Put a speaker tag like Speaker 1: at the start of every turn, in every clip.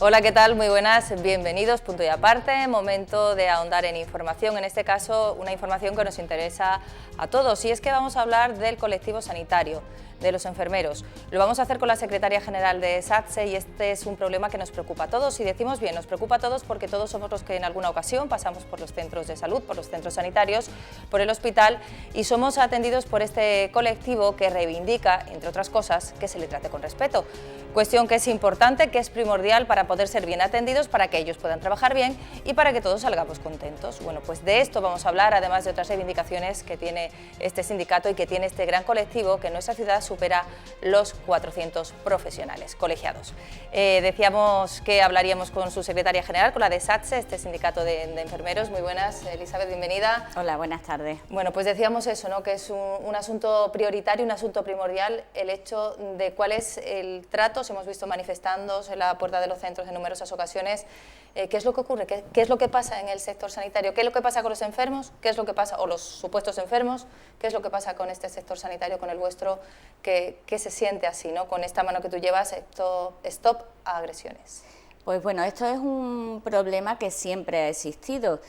Speaker 1: Hola, ¿qué tal? Muy buenas, bienvenidos, punto y aparte, momento de ahondar en información, en este caso una información que nos interesa a todos, y es que vamos a hablar del colectivo sanitario, de los enfermeros. Lo vamos a hacer con la secretaria general de SATSE y este es un problema que nos preocupa a todos, y decimos bien, nos preocupa a todos porque todos somos los que en alguna ocasión pasamos por los centros de salud, por los centros sanitarios, por el hospital y somos atendidos por este colectivo que reivindica, entre otras cosas, que se le trate con respeto. Cuestión que es importante, que es primordial para poder ser bien atendidos, para que ellos puedan trabajar bien y para que todos salgamos contentos. Bueno, pues de esto vamos a hablar, además de otras reivindicaciones que tiene este sindicato y que tiene este gran colectivo que en nuestra ciudad supera los 400 profesionales colegiados. Decíamos que hablaríamos con su secretaria general, con la de SATSE, este sindicato de enfermeros. Muy buenas, Elizabeth, bienvenida.
Speaker 2: Hola, buenas tardes.
Speaker 1: Bueno, pues decíamos eso, ¿no? Que es un asunto prioritario, un asunto primordial, el hecho de cuál es el trato. Os hemos visto manifestándose en la puerta de los centros en numerosas ocasiones. ¿Qué es lo que ocurre? ¿Qué es lo que pasa en el sector sanitario? ¿Qué es lo que pasa con los enfermos? ¿Qué es lo que pasa, o los supuestos enfermos? ¿Qué es lo que pasa con este sector sanitario, con el vuestro, que se siente así, ¿no? Con esta mano que tú llevas, stop a agresiones?
Speaker 2: Pues bueno, esto es un problema que siempre ha existido.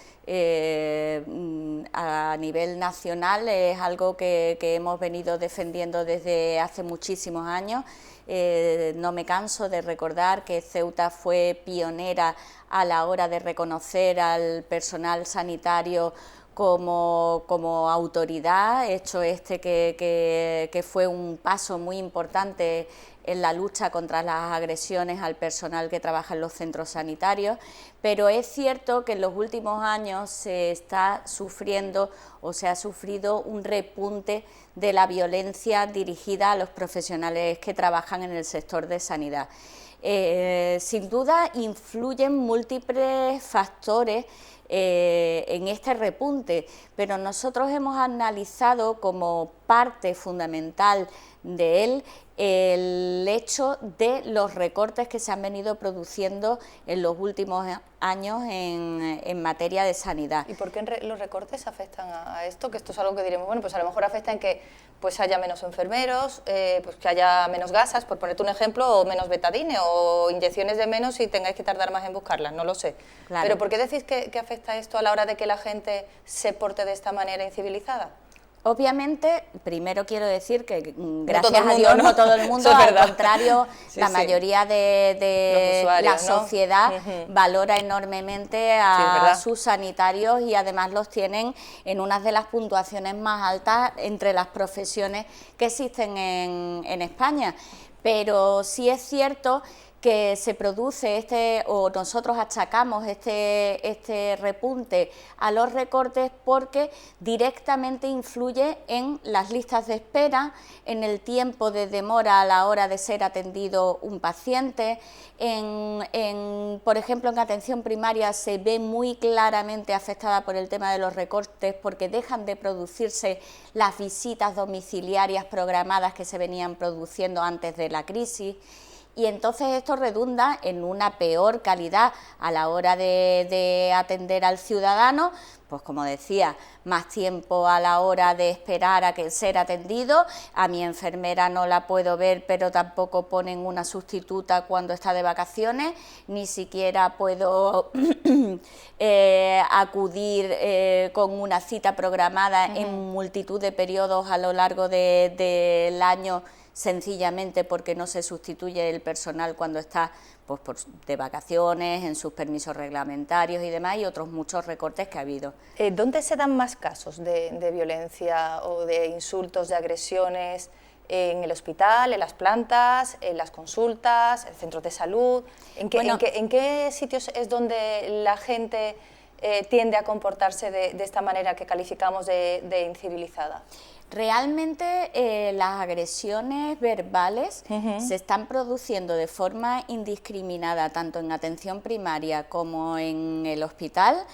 Speaker 2: A nivel nacional es algo que hemos venido defendiendo desde hace muchísimos años. No me canso de recordar que Ceuta fue pionera a la hora de reconocer al personal sanitario como autoridad, hecho que fue un paso muy importante en la lucha contra las agresiones al personal que trabaja en los centros sanitarios, pero es cierto que en los últimos años se está sufriendo o se ha sufrido un repunte de la violencia dirigida a los profesionales que trabajan en el sector de sanidad. Sin duda influyen múltiples factores en este repunte, pero nosotros hemos analizado como parte fundamental de él el hecho de los recortes que se han venido produciendo en los últimos años en materia de sanidad.
Speaker 1: ¿Y por qué los recortes afectan a esto? Que esto es algo que diremos, bueno, pues a lo mejor afecta en que pues haya menos enfermeros, pues que haya menos gasas, por ponerte un ejemplo, o menos betadine, o inyecciones de menos y tengáis que tardar más en buscarlas, no lo sé.
Speaker 2: Claro.
Speaker 1: Pero ¿por qué decís que afecta esto a la hora de que la gente se porte de esta manera incivilizada?
Speaker 2: Obviamente, primero quiero decir que gracias
Speaker 1: no
Speaker 2: a Dios no todo el mundo, al contrario,
Speaker 1: sí,
Speaker 2: la mayoría de la sociedad valora enormemente a sus sanitarios y además los tienen en una de las puntuaciones más altas entre las profesiones que existen en España. Pero sí es cierto que se produce o nosotros achacamos este repunte a los recortes porque directamente influye en las listas de espera, en el tiempo de demora a la hora de ser atendido un paciente, por ejemplo, en atención primaria se ve muy claramente afectada por el tema de los recortes porque dejan de producirse las visitas domiciliarias programadas que se venían produciendo antes de la crisis. Y entonces esto redunda en una peor calidad a la hora de atender al ciudadano, pues como decía, más tiempo a la hora de esperar a que ser atendido. A mi enfermera no la puedo ver, pero tampoco ponen una sustituta cuando está de vacaciones, ni siquiera puedo acudir con una cita programada en multitud de periodos a lo largo del año, sencillamente porque no se sustituye el personal cuando está pues, de vacaciones, en sus permisos reglamentarios y demás, y otros muchos recortes que ha habido.
Speaker 1: ¿Dónde se dan más casos de violencia o de insultos, de agresiones? ¿En el hospital, en las plantas, en las consultas, en centros de salud? ¿En qué sitios es donde la gente tiende a comportarse de esta manera que calificamos de incivilizada?
Speaker 2: Realmente las agresiones verbales se están produciendo de forma indiscriminada, tanto en atención primaria como en el hospital,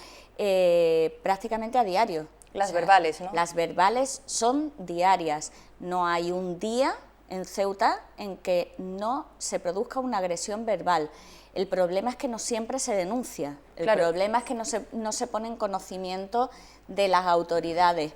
Speaker 2: prácticamente a diario.
Speaker 1: Las verbales, ¿no?
Speaker 2: Las verbales son diarias. No hay un día en Ceuta en que no se produzca una agresión verbal. El problema es que no siempre se denuncia. El problema es que no se pone en conocimiento de las autoridades.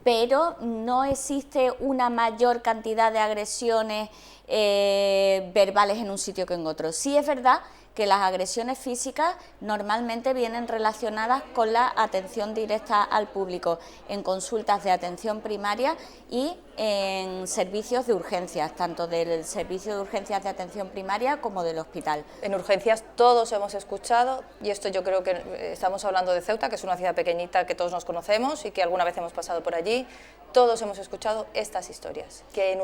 Speaker 2: Pero no existe una mayor cantidad de agresiones verbales en un sitio que en otro. Sí es verdad que las agresiones físicas normalmente vienen relacionadas con la atención directa al público, en consultas de atención primaria y en servicios de urgencias, tanto del servicio de urgencias de atención primaria como del hospital.
Speaker 1: En urgencias todos hemos escuchado, y esto yo creo que estamos hablando de Ceuta, que es una ciudad pequeñita que todos nos conocemos y que alguna vez hemos pasado por allí, todos hemos escuchado estas historias, que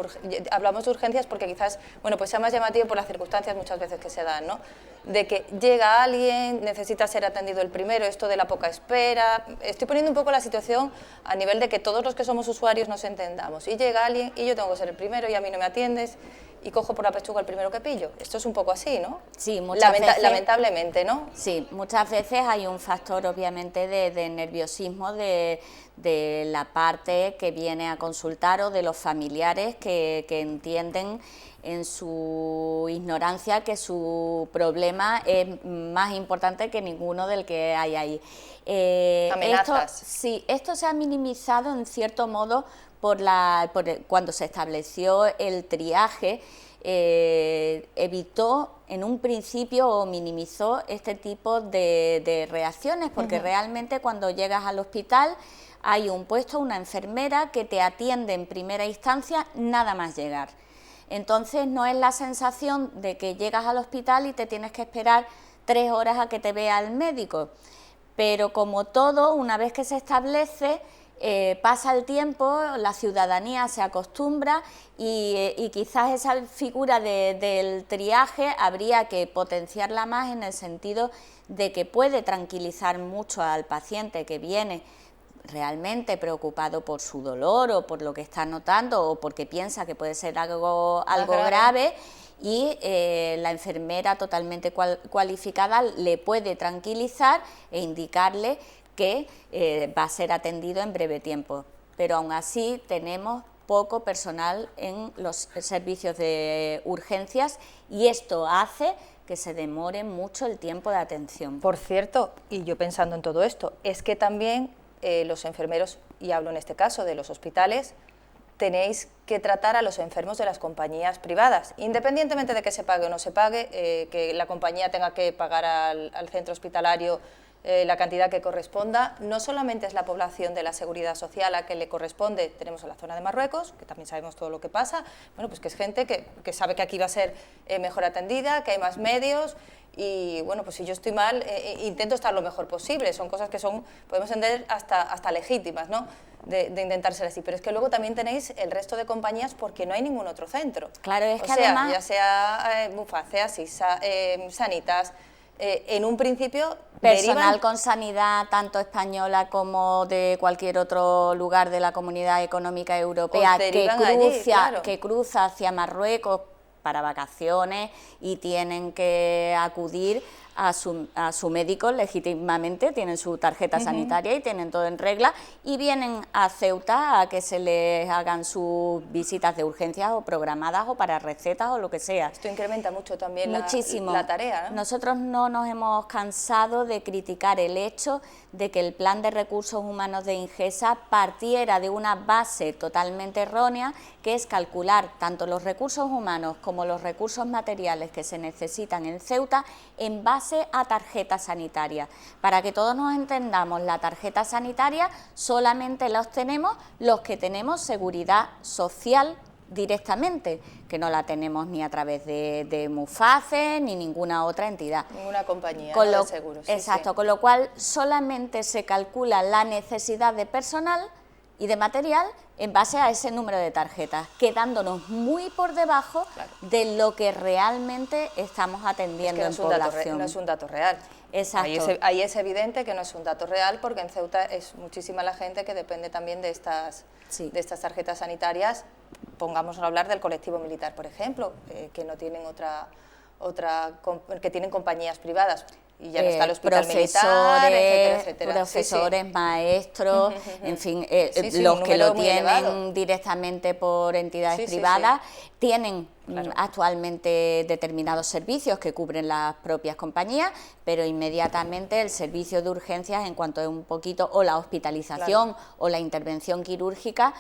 Speaker 1: hablamos de urgencias porque quizás, bueno, pues sea más llamativo por las circunstancias muchas veces que se dan, ¿no? De que llega alguien, necesita ser atendido el primero, esto de la poca espera. Estoy poniendo un poco la situación a nivel de que todos los que somos usuarios nos entendamos, y llega alguien y yo tengo que ser el primero y a mí no me atiendes y cojo por la pechuga el primero que pillo. Esto es un poco así, ¿no?
Speaker 2: Sí, muchas veces,
Speaker 1: lamentablemente, ¿no?
Speaker 2: Sí, muchas veces hay un factor obviamente de nerviosismo de la parte que viene a consultar o de los familiares que entienden en su ignorancia que su problema es más importante que ninguno del que hay ahí.
Speaker 1: Amenazas.
Speaker 2: Esto se ha minimizado en cierto modo cuando se estableció el triaje, evitó en un principio o minimizó este tipo de reacciones, porque realmente cuando llegas al hospital hay un puesto, una enfermera que te atiende en primera instancia nada más llegar. Entonces no es la sensación de que llegas al hospital y te tienes que esperar 3 horas a que te vea el médico, pero como todo, una vez que se establece, pasa el tiempo, la ciudadanía se acostumbra y quizás esa figura del triaje habría que potenciarla más en el sentido de que puede tranquilizar mucho al paciente que viene realmente preocupado por su dolor o por lo que está notando o porque piensa que puede ser algo grave, y la enfermera totalmente cualificada le puede tranquilizar e indicarle que va a ser atendido en breve tiempo. Pero aún así tenemos poco personal en los servicios de urgencias y esto hace que se demore mucho el tiempo de atención.
Speaker 1: Por cierto, y yo pensando en todo esto, es que también los enfermeros, y hablo en este caso de los hospitales, tenéis que tratar a los enfermos de las compañías privadas, independientemente de que se pague o no se pague, que la compañía tenga que pagar al centro hospitalario la cantidad que corresponda. No solamente es la población de la seguridad social a que le corresponde, tenemos a la zona de Marruecos, que también sabemos todo lo que pasa, bueno, pues que es gente que sabe que aquí va a ser mejor atendida, que hay más medios, y bueno, pues si yo estoy mal, intento estar lo mejor posible. Son cosas que podemos entender hasta legítimas, ¿no?, de intentar ser así, pero es que luego también tenéis el resto de compañías porque no hay ningún otro centro.
Speaker 2: Claro, es que
Speaker 1: además, ya sea Muface, Asisa, Sanitas, en un principio
Speaker 2: personal con sanidad tanto española como de cualquier otro lugar de la Comunidad Económica Europea que cruza hacia Marruecos para vacaciones y tienen que acudir a su médico legítimamente, tienen su tarjeta sanitaria y tienen todo en regla, y vienen a Ceuta a que se les hagan sus visitas de urgencias o programadas o para recetas o lo que sea.
Speaker 1: Esto incrementa mucho también la tarea, ¿no?
Speaker 2: Nosotros no nos hemos cansado de criticar el hecho de que el Plan de Recursos Humanos de Ingesa partiera de una base totalmente errónea, que es calcular tanto los recursos humanos como los recursos materiales que se necesitan en Ceuta en base a tarjeta sanitaria. Para que todos nos entendamos, la tarjeta sanitaria solamente la obtenemos los que tenemos seguridad social directamente, que no la tenemos ni a través de Muface ni ninguna otra entidad.
Speaker 1: Ninguna compañía
Speaker 2: de
Speaker 1: seguros.
Speaker 2: Exacto, sí. Con lo cual solamente se calcula la necesidad de personal y de material en base a ese número de tarjetas, quedándonos muy por debajo de lo que realmente estamos atendiendo en población.
Speaker 1: No es un dato real.
Speaker 2: Exacto.
Speaker 1: Ahí es evidente que no es un dato real, porque en Ceuta es muchísima la gente que depende también de estas tarjetas sanitarias. Pongamos a hablar del colectivo militar, por ejemplo, que no tienen que tienen compañías privadas. Y ya no está el hospital militar, etcétera, etcétera.
Speaker 2: Profesores, maestros, en fin, los que lo tienen directamente por entidades privadas, tienen actualmente determinados servicios que cubren las propias compañías, pero inmediatamente el servicio de urgencias, en cuanto a un poquito, o la hospitalización o la intervención quirúrgica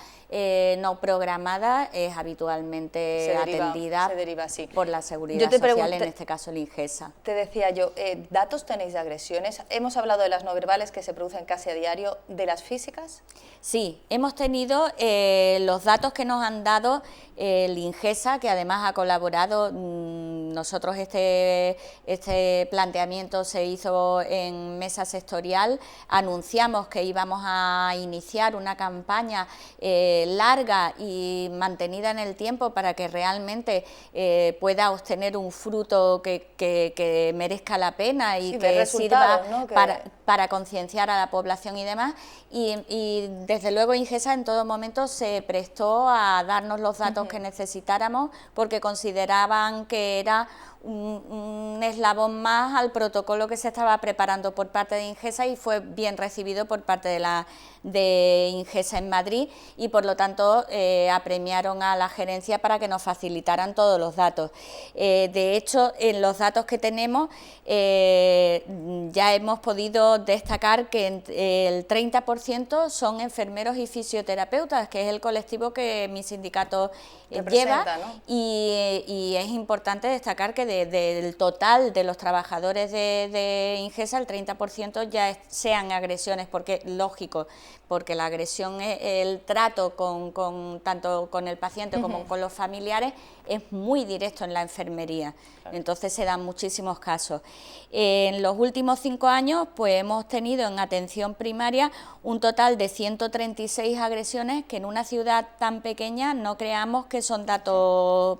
Speaker 2: no programada, es habitualmente atendida por la Seguridad Social, en este caso el Ingesa.
Speaker 1: Te decía yo, ¿datos tenéis de agresiones? Hemos hablado de las no verbales que se producen casi a diario, ¿de las físicas?
Speaker 2: Sí, hemos tenido los datos que nos han dado el Ingesa, que además ha colaborado. Nosotros este planteamiento se hizo en mesa sectorial, anunciamos que íbamos a iniciar una campaña larga y mantenida en el tiempo para que realmente pueda obtener un fruto que merezca la pena y que sirva, ¿no?, para concienciar a la población y demás, y desde luego Ingesa en todo momento se prestó a darnos los datos que necesitáramos, porque consideraban que era un eslabón más al protocolo que se estaba preparando por parte de Ingesa, y fue bien recibido por parte de Ingesa en Madrid, y por lo tanto apremiaron a la gerencia para que nos facilitaran todos los datos. De hecho, en los datos que tenemos ya hemos podido destacar que el 30% son enfermeros y fisioterapeutas, que es el colectivo que mi sindicato lleva, ¿no? Y es importante destacar que del total de los trabajadores de Ingesa, el 30% ya sean agresiones, porque lógico, porque la agresión, el trato tanto con el paciente como con los familiares es muy directo en la enfermería. Claro. Entonces se dan muchísimos casos. En los últimos 5 años pues hemos tenido en atención primaria un total de 136 agresiones, que en una ciudad tan pequeña no creamos que son datos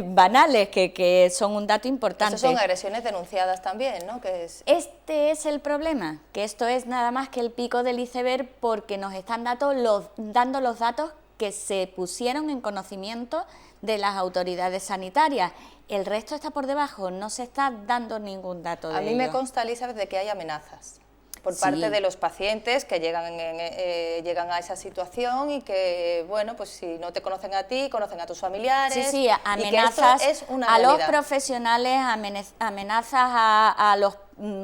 Speaker 2: banales, que son un dato importante.
Speaker 1: Estos son agresiones denunciadas también, ¿no?
Speaker 2: Este es el problema, que esto es nada más que el pico del iceberg, porque nos están dando los datos que se pusieron en conocimiento de las autoridades sanitarias. El resto está por debajo, no se está dando ningún dato de ello.
Speaker 1: A mí me consta, Elizabeth, de que hay amenazas por parte de los pacientes que llegan a esa situación, y que, bueno, pues si no te conocen a ti, conocen a tus familiares.
Speaker 2: Sí, amenazas a los profesionales, amenazas a los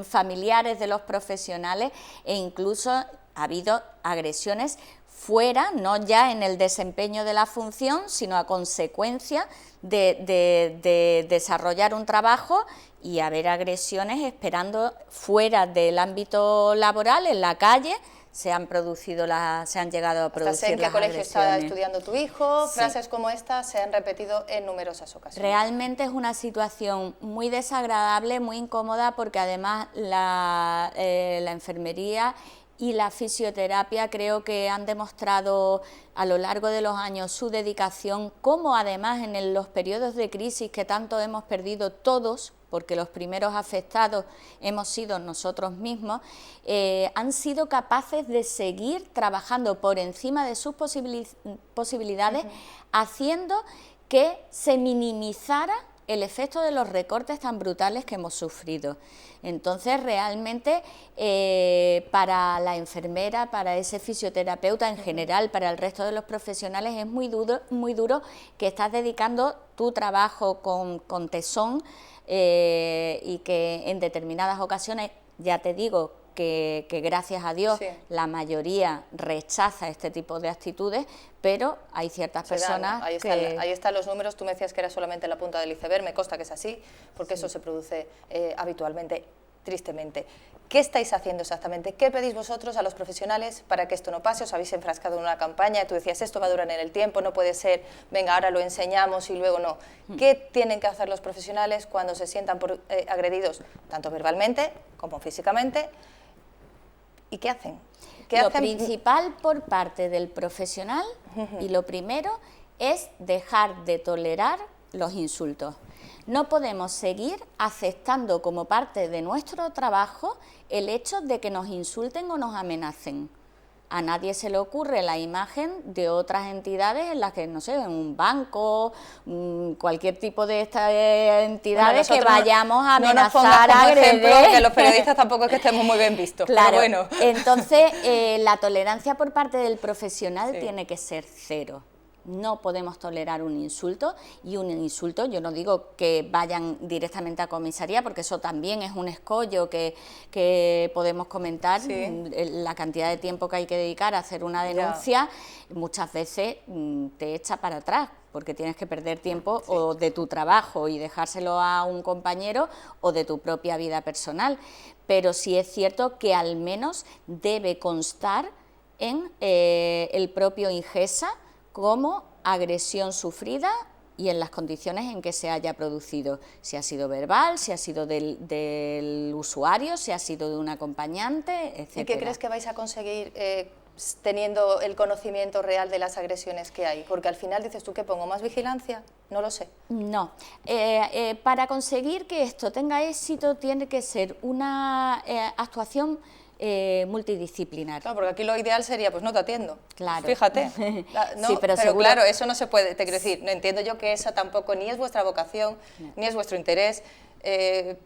Speaker 2: familiares de los profesionales, e incluso ha habido agresiones fuera, no ya en el desempeño de la función, sino a consecuencia de desarrollar un trabajo y haber agresiones esperando fuera del ámbito laboral, en la calle. Se han llegado a producir las agresiones.
Speaker 1: ¿En qué colegio está estudiando tu hijo? Sí. Frases como esta se han repetido en numerosas ocasiones.
Speaker 2: Realmente es una situación muy desagradable, muy incómoda, porque además la enfermería y la fisioterapia creo que han demostrado a lo largo de los años su dedicación, como además en los periodos de crisis que tanto hemos perdido todos, porque los primeros afectados hemos sido nosotros mismos, han sido capaces de seguir trabajando por encima de sus posibilidades, haciendo que se minimizara el efecto de los recortes tan brutales que hemos sufrido. Entonces, realmente, para la enfermera, para ese fisioterapeuta en general, para el resto de los profesionales, es muy duro que estás dedicando tu trabajo con tesón, y que en determinadas ocasiones, ya te digo, que gracias a Dios la mayoría rechaza este tipo de actitudes, pero hay ciertas personas
Speaker 1: ahí están los números. Tú me decías que era solamente la punta del iceberg, me consta que es así, porque eso se produce habitualmente, tristemente. ¿Qué estáis haciendo exactamente? ¿Qué pedís vosotros a los profesionales para que esto no pase? Os habéis enfrascado en una campaña, tú decías, esto va a durar en el tiempo, no puede ser, venga, ahora lo enseñamos y luego no. ¿Qué tienen que hacer los profesionales cuando se sientan agredidos, tanto verbalmente como físicamente? ¿Y qué hacen?
Speaker 2: Lo principal por parte del profesional, y lo primero, es dejar de tolerar los insultos. No podemos seguir aceptando como parte de nuestro trabajo el hecho de que nos insulten o nos amenacen. A nadie se le ocurre la imagen de otras entidades en las que, no sé, en un banco, cualquier tipo de estas entidades que vayamos a amenazar, a agredir.
Speaker 1: Que los periodistas tampoco es que estemos muy bien vistos,
Speaker 2: claro,
Speaker 1: pero bueno.
Speaker 2: Entonces, la tolerancia por parte del profesional tiene que ser cero. No podemos tolerar un insulto, y un insulto, yo no digo que vayan directamente a comisaría, porque eso también es un escollo que podemos comentar, la cantidad de tiempo que hay que dedicar a hacer una denuncia, muchas veces te echa para atrás, porque tienes que perder tiempo o de tu trabajo y dejárselo a un compañero o de tu propia vida personal, pero sí es cierto que al menos debe constar en el propio Ingesa como agresión sufrida y en las condiciones en que se haya producido, si ha sido verbal, si ha sido del usuario, si ha sido de un acompañante, etc.
Speaker 1: ¿Y qué crees que vais a conseguir teniendo el conocimiento real de las agresiones que hay? Porque al final dices tú que pongo más vigilancia, no lo sé.
Speaker 2: No, para conseguir que esto tenga éxito tiene que ser una actuación multidisciplinar.
Speaker 1: Claro, porque aquí lo ideal sería, pues no te atiendo.
Speaker 2: Claro.
Speaker 1: Fíjate. No,
Speaker 2: sí, pero seguro...
Speaker 1: claro, eso no se puede, te quiero decir, no entiendo yo que eso tampoco ni es vuestra vocación, ni es vuestro interés,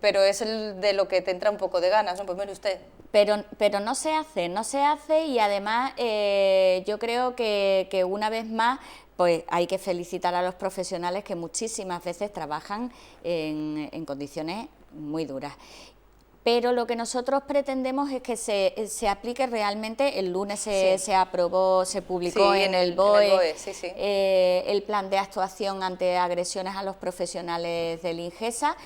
Speaker 1: pero es el de lo que te entra un poco de ganas, ¿no? Pues mire usted.
Speaker 2: Pero no se hace y además yo creo que una vez más pues hay que felicitar a los profesionales que muchísimas veces trabajan en condiciones muy duras. Pero lo que nosotros pretendemos es que se aplique realmente. El lunes se aprobó, se publicó en el BOE, el plan de actuación ante agresiones a los profesionales del Ingesa,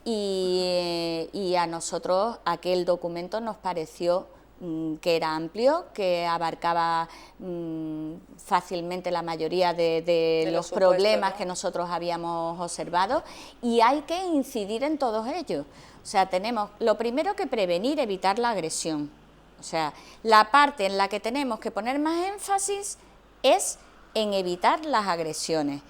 Speaker 2: y a nosotros aquel documento nos pareció que era amplio, que abarcaba fácilmente la mayoría de los problemas, ¿no?, que nosotros habíamos observado, y hay que incidir en todos ellos. O sea, tenemos lo primero que prevenir, evitar la agresión. O sea, la parte en la que tenemos que poner más énfasis es en evitar las agresiones.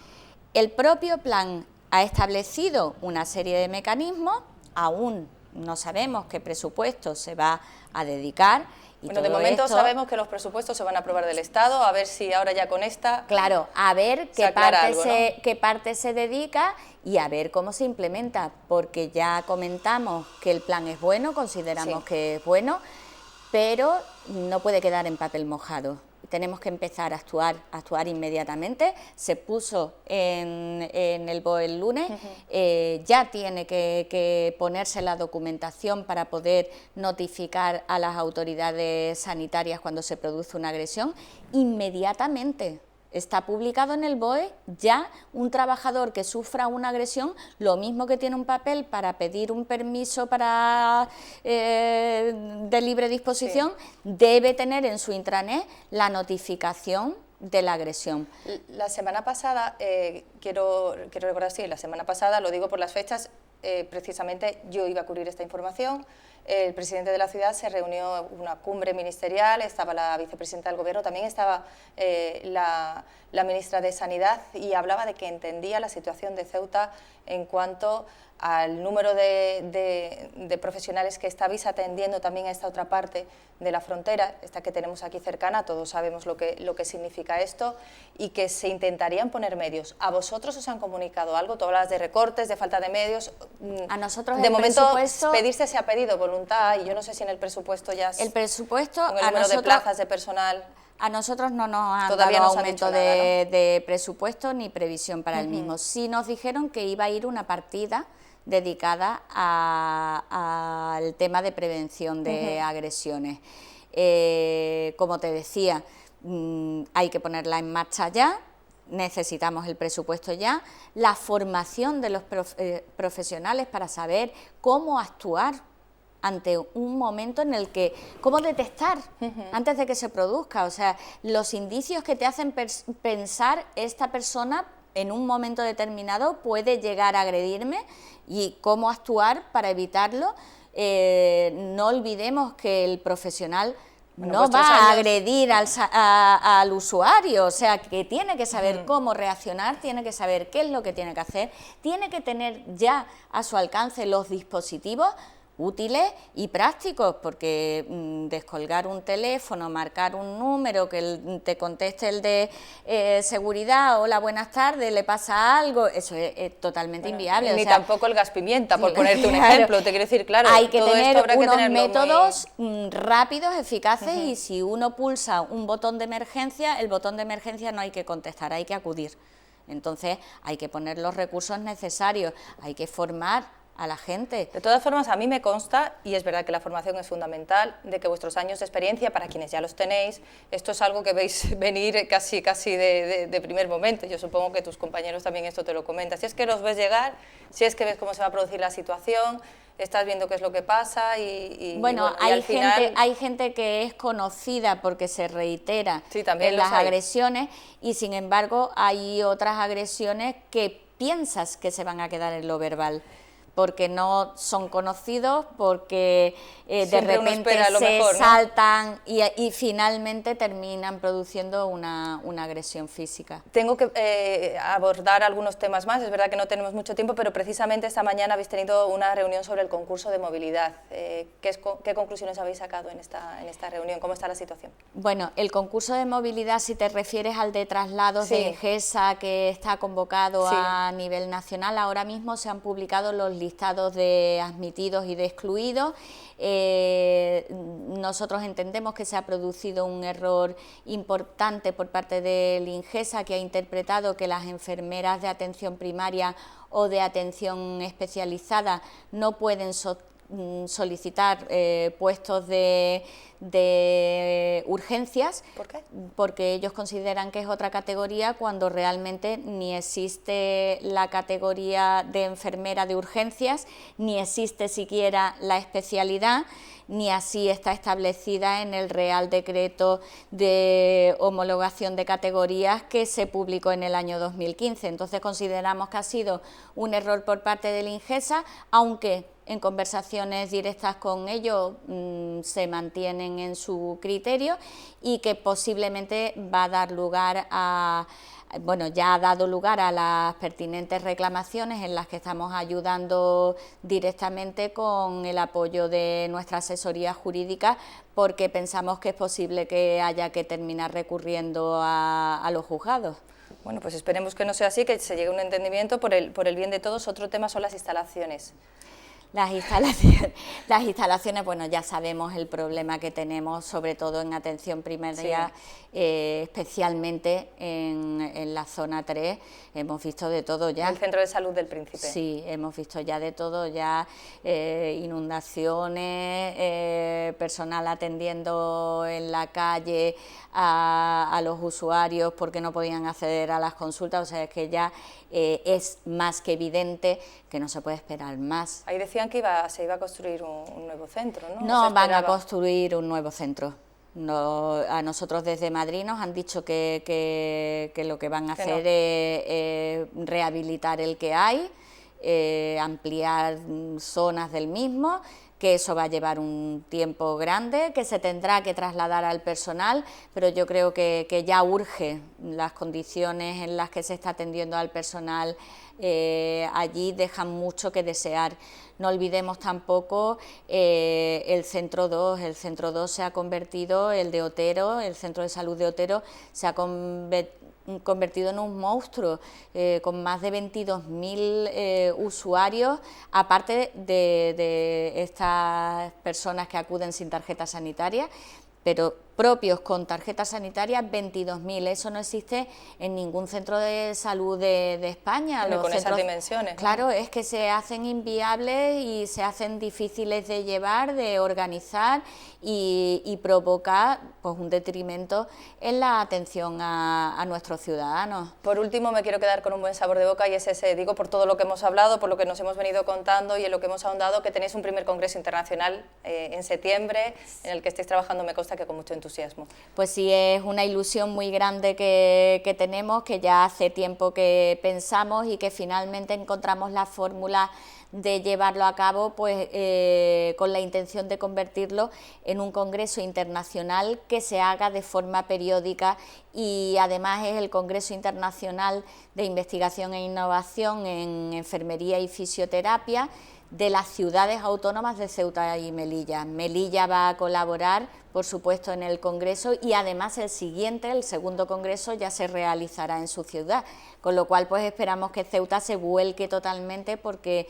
Speaker 2: El propio plan ha establecido una serie de mecanismos, aún no sabemos qué presupuesto se va a dedicar. Y
Speaker 1: bueno, de momento sabemos que los presupuestos se van a aprobar del Estado, a ver si ahora ya con esta...
Speaker 2: Claro, a ver qué parte se dedica y a ver cómo se implementa, porque ya comentamos que el plan es bueno, consideramos que es bueno, pero no puede quedar en papel mojado. Tenemos que empezar a actuar inmediatamente. Se puso en el BOE el lunes, ya tiene que ponerse la documentación para poder notificar a las autoridades sanitarias cuando se produce una agresión. Inmediatamente está publicado en el BOE, ya un trabajador que sufra una agresión, lo mismo que tiene un papel para pedir un permiso de libre disposición, debe tener en su intranet la notificación de la agresión.
Speaker 1: La semana pasada, quiero recordar, la semana pasada, lo digo por las fechas, precisamente yo iba a cubrir esta información. El presidente de la ciudad se reunió en una cumbre ministerial, estaba la vicepresidenta del Gobierno, también estaba la ministra de Sanidad, y hablaba de que entendía la situación de Ceuta en cuanto al número de profesionales que estabais atendiendo también a esta otra parte de la frontera, esta que tenemos aquí cercana. Todos sabemos lo que significa esto, y que se intentarían poner medios. ¿A vosotros os han comunicado algo? Tú hablabas de recortes, de falta de medios.
Speaker 2: A nosotros
Speaker 1: de momento pedirse se ha pedido voluntad, y yo no sé si en el presupuesto ya...
Speaker 2: El presupuesto,
Speaker 1: con el número de plazas de personal...
Speaker 2: A nosotros no nos han dado aumento de presupuesto ni previsión para el mismo. Sí nos dijeron que iba a ir una partida dedicada al tema de prevención de agresiones. Como te decía, hay que ponerla en marcha ya, necesitamos el presupuesto ya, la formación de los profesionales para saber cómo actuar ante un momento en el que, cómo detectar antes de que se produzca, o sea, los indicios que te hacen pensar esta persona en un momento determinado puede llegar a agredirme, y cómo actuar para evitarlo. No olvidemos que el profesional no va a agredir al usuario, o sea, que tiene que saber cómo reaccionar, tiene que saber qué es lo que tiene que hacer, tiene que tener ya a su alcance los dispositivos útiles y prácticos, porque descolgar un teléfono, marcar un número, que te conteste el de seguridad, hola, buenas tardes, le pasa algo, eso es totalmente inviable.
Speaker 1: Ni tampoco el gas pimienta, por ponerte un ejemplo, te quiero decir, claro,
Speaker 2: hay que
Speaker 1: todo
Speaker 2: tener
Speaker 1: esto habrá
Speaker 2: unos
Speaker 1: que tenerlo
Speaker 2: métodos rápidos, eficaces, y si uno pulsa un botón de emergencia, el botón de emergencia no hay que contestar, hay que acudir. Entonces hay que poner los recursos necesarios, hay que formar a la gente.
Speaker 1: De todas formas, a mí me consta, y es verdad que la formación es fundamental, de que vuestros años de experiencia, para quienes ya los tenéis, esto es algo que veis venir casi de primer momento. Yo supongo que tus compañeros también esto te lo comentan. Si es que los ves llegar, si es que ves cómo se va a producir la situación, estás viendo qué es lo que pasa
Speaker 2: bueno,
Speaker 1: y al final...
Speaker 2: hay gente que es conocida porque se reitera
Speaker 1: también
Speaker 2: en las agresiones, y sin embargo hay otras agresiones que piensas que se van a quedar en lo verbal, porque no son conocidos, porque de repente saltan y finalmente terminan produciendo una agresión física.
Speaker 1: Tengo que abordar algunos temas más, es verdad que no tenemos mucho tiempo, pero precisamente esta mañana habéis tenido una reunión sobre el concurso de movilidad. ¿Qué conclusiones habéis sacado en esta reunión? ¿Cómo está la situación?
Speaker 2: Bueno, el concurso de movilidad, si te refieres al de traslados de Ingesa, que está convocado a nivel nacional, ahora mismo se han publicado los listados de admitidos y de excluidos. Nosotros entendemos que se ha producido un error importante por parte del Ingesa, que ha interpretado que las enfermeras de atención primaria o de atención especializada no pueden solicitar puestos de urgencias.
Speaker 1: ¿Por qué?
Speaker 2: Porque ellos consideran que es otra categoría, cuando realmente ni existe la categoría de enfermera de urgencias, ni existe siquiera la especialidad, ni así está establecida en el Real Decreto de homologación de categorías que se publicó en el año 2015. Entonces consideramos que ha sido un error por parte del Ingesa, aunque en conversaciones directas con ellos se mantienen en su criterio, y que posiblemente va a dar lugar a... Bueno, ya ha dado lugar a las pertinentes reclamaciones, en las que estamos ayudando directamente con el apoyo de nuestra asesoría jurídica, porque pensamos que es posible que haya que terminar recurriendo a los juzgados.
Speaker 1: Bueno, pues esperemos que no sea así, que se llegue a un entendimiento por el bien de todos. Otro tema son las instalaciones.
Speaker 2: Las instalaciones, bueno, ya sabemos el problema que tenemos, sobre todo en atención primaria, especialmente en la zona 3, hemos visto de todo ya.
Speaker 1: El Centro de Salud del Príncipe.
Speaker 2: Sí, hemos visto ya de todo, ya inundaciones, personal atendiendo en la calle a los usuarios porque no podían acceder a las consultas, o sea, es que ya es más que evidente que no se puede esperar más.
Speaker 1: Ahí decían que se iba a construir un nuevo centro, ¿no?
Speaker 2: No van a construir un nuevo centro. No, a nosotros desde Madrid nos han dicho que lo que van a hacer es rehabilitar el que hay, ampliar zonas del mismo, que eso va a llevar un tiempo grande, que se tendrá que trasladar al personal, pero yo creo que ya urge. Las condiciones en las que se está atendiendo al personal allí dejan mucho que desear. No olvidemos tampoco el Centro 2, el Centro 2 se ha convertido, el de Otero, el Centro de Salud de Otero, se ha convertido en un monstruo, con más de 22.000 usuarios, aparte de estas personas que acuden sin tarjeta sanitaria, pero propios con tarjeta sanitaria, 22.000. Eso no existe en ningún centro de salud de España.
Speaker 1: Con esas dimensiones.
Speaker 2: Claro, es que se hacen inviables y se hacen difíciles de llevar, de organizar, y provoca pues un detrimento en la atención a nuestros ciudadanos.
Speaker 1: Por último, me quiero quedar con un buen sabor de boca, y es ese, digo, por todo lo que hemos hablado, por lo que nos hemos venido contando y en lo que hemos ahondado, que tenéis un primer congreso internacional en septiembre, en el que estáis trabajando, me consta que con mucho entusiasmo.
Speaker 2: Pues sí, es una ilusión muy grande que tenemos, que ya hace tiempo que pensamos y que finalmente encontramos la fórmula de llevarlo a cabo, pues con la intención de convertirlo en un congreso internacional que se haga de forma periódica, y además es el Congreso Internacional de Investigación e Innovación en Enfermería y Fisioterapia. de las ciudades autónomas de Ceuta y Melilla. Melilla va a colaborar, por supuesto, en el Congreso y además el segundo Congreso, ya se realizará en su ciudad, con lo cual pues esperamos que Ceuta se vuelque totalmente porque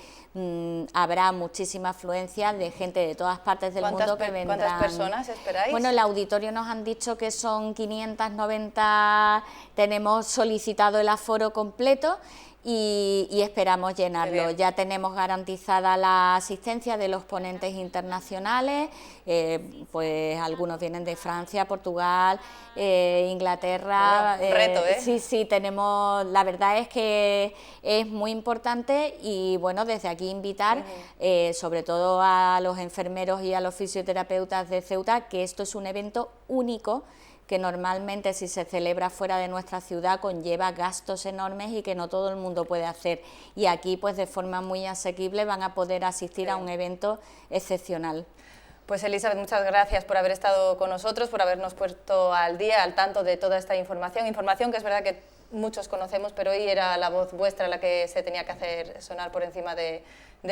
Speaker 2: habrá muchísima afluencia de gente de todas partes del mundo que vendrán.
Speaker 1: ¿Cuántas personas esperáis?
Speaker 2: Bueno, el auditorio nos han dicho que son 590, tenemos solicitado el aforo completo y esperamos llenarlo. Ya tenemos garantizada la asistencia de los ponentes internacionales, pues algunos vienen de Francia, Portugal, Inglaterra.
Speaker 1: Bueno, un reto, ¿eh?
Speaker 2: Sí, tenemos, la verdad es que es muy importante y bueno, desde aquí invitar sobre todo a los enfermeros y a los fisioterapeutas de Ceuta que esto es un evento único, que normalmente si se celebra fuera de nuestra ciudad conlleva gastos enormes y que no todo el mundo puede hacer. Y aquí pues de forma muy asequible van a poder asistir a un evento excepcional.
Speaker 1: Pues Elizabeth, muchas gracias por haber estado con nosotros, por habernos puesto al día, al tanto de toda esta información que es verdad que muchos conocemos, pero hoy era la voz vuestra la que se tenía que hacer sonar por encima de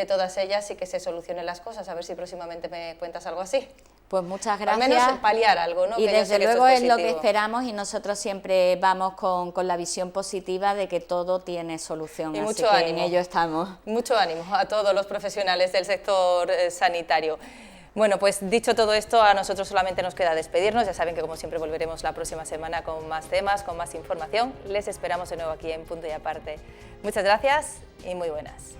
Speaker 1: todas ellas y que se solucionen las cosas. A ver si próximamente me cuentas algo así.
Speaker 2: Pues muchas gracias.
Speaker 1: Al menos paliar algo, ¿no?
Speaker 2: Y desde luego es lo que esperamos y nosotros siempre vamos con la visión positiva de que todo tiene solución.
Speaker 1: Y
Speaker 2: así
Speaker 1: mucho
Speaker 2: que
Speaker 1: ánimo.
Speaker 2: En ello estamos.
Speaker 1: Mucho ánimo a todos los profesionales del sector sanitario. Bueno, pues dicho todo esto, a nosotros solamente nos queda despedirnos. Ya saben que como siempre volveremos la próxima semana con más temas, con más información. Les esperamos de nuevo aquí en Punto y Aparte. Muchas gracias y muy buenas.